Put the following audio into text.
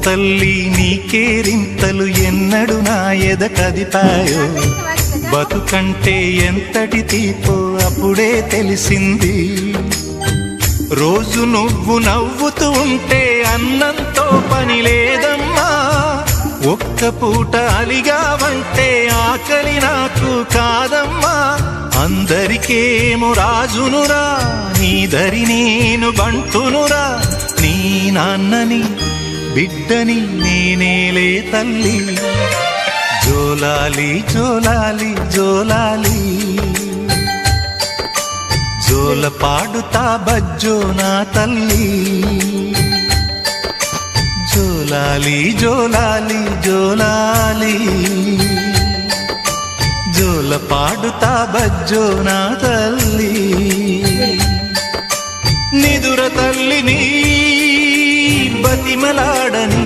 తల్లి నీకేరింతలు ఎన్నడు నా ఎద కదిపాయో బతుకంటే ఎంతటి తీపో అప్పుడే తెలిసింది రోజు నువ్వు నవ్వుతూ ఉంటే అన్నంతో పని లేదమ్మా ఒక్క పూట అలిగావంటే ఆకలి నాకు కాదమ్మా అందరికేమో రాజునురా నీ దరి నేను బంటునురా నీ నాన్నని బిడ్డని నేనేలే తల్లి జోలాలి జోలాలి జోలాలి జోల పాడుతా బజ్జో నా తల్లి జోలాలి జోలాలి జోలాలి జోల పాడుతా బజ్జో నా తల్లి నిదుర తల్లిని బతిమలాడని